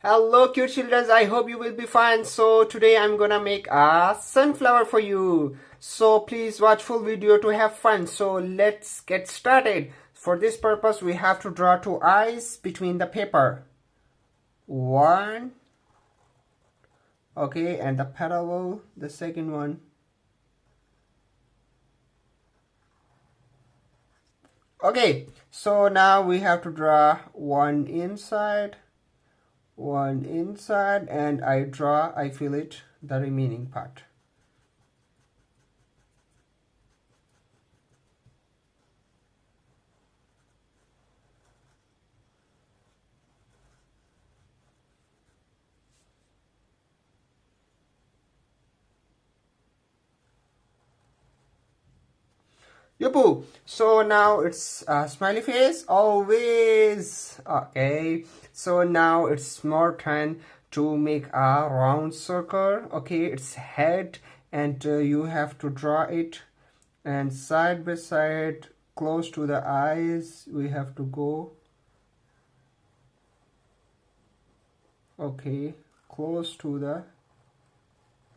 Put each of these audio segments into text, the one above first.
Hello cute children, I hope you will be fine. So today I'm gonna make a sunflower for you. So please watch full video to have fun. So let's get started. For this purpose we have to draw two eyes between the paper. One. Okay, and the parallel, the second one. Okay, so now we have to draw one inside, and I fill it the remaining part. Yupu. So now it's a smiley face always. Okay, so now it's more time to make a round circle. Okay, it's head, and you have to draw it, and side by side close to the eyes we have to go. Okay, close to the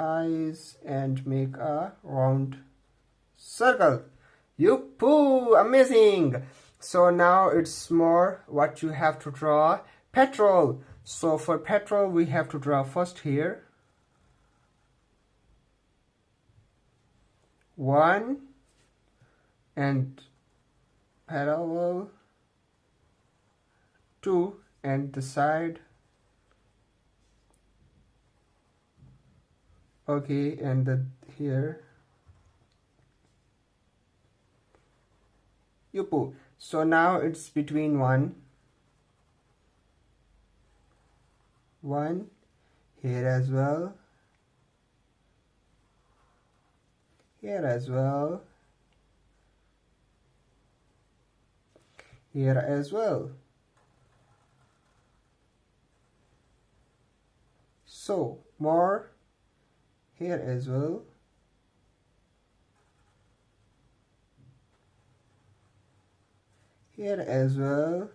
eyes and make a round circle. Yuppie, amazing. So now it's more what you have to draw. Petrol. So for petrol we have to draw first here. One, and parallel, two, and the side. Okay, and the here. Yupu. So now it's between one, here as well, here as well, here as well. So more here as well. Here as well,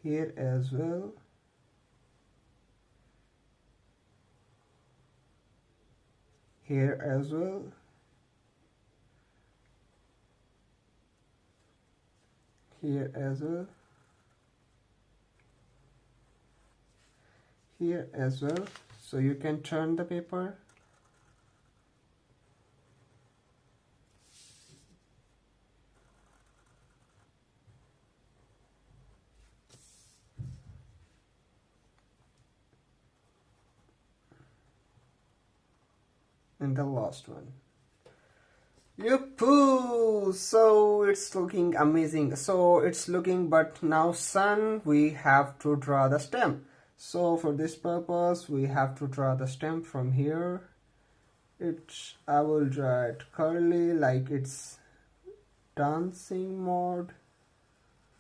here as well, here as well, here as well, here as well. So you can turn the paper. And the last one. Yuppie! So it's looking amazing. So it's looking, but now sun, we have to draw the stem. So for this purpose we have to draw the stem from here. I will draw it curly like it's dancing mode.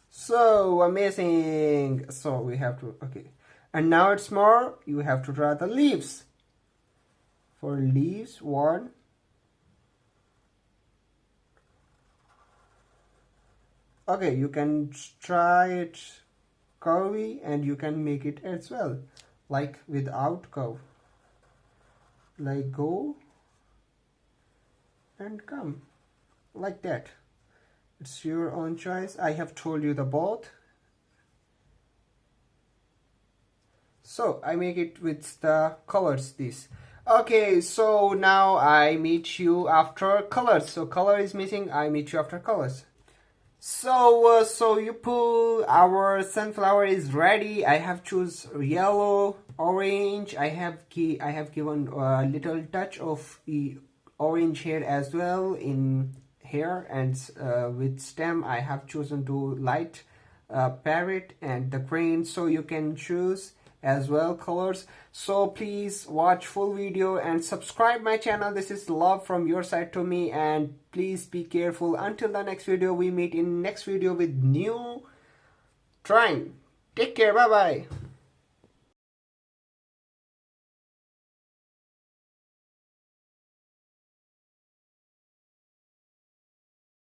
So amazing. So we have to, okay, and now it's more, you have to draw the leaves. For leaves, one, okay, you can try it curvy, and you can make it as well like without curve, like go and come like that. It's your own choice. I have told you the both. So I make it with the colors this. Okay, so now I meet you after colors. So color is missing, I meet you after colors. So you pull, our sunflower is ready. I have choose yellow, orange. I have given a little touch of the orange here as well in here, and with stem I have chosen to light parrot and the green. So you can choose as well colors. So please watch full video and subscribe my channel. This is love from your side to me, and please be careful. Until the next video, we meet in next video with new drawing. Take care. Bye bye.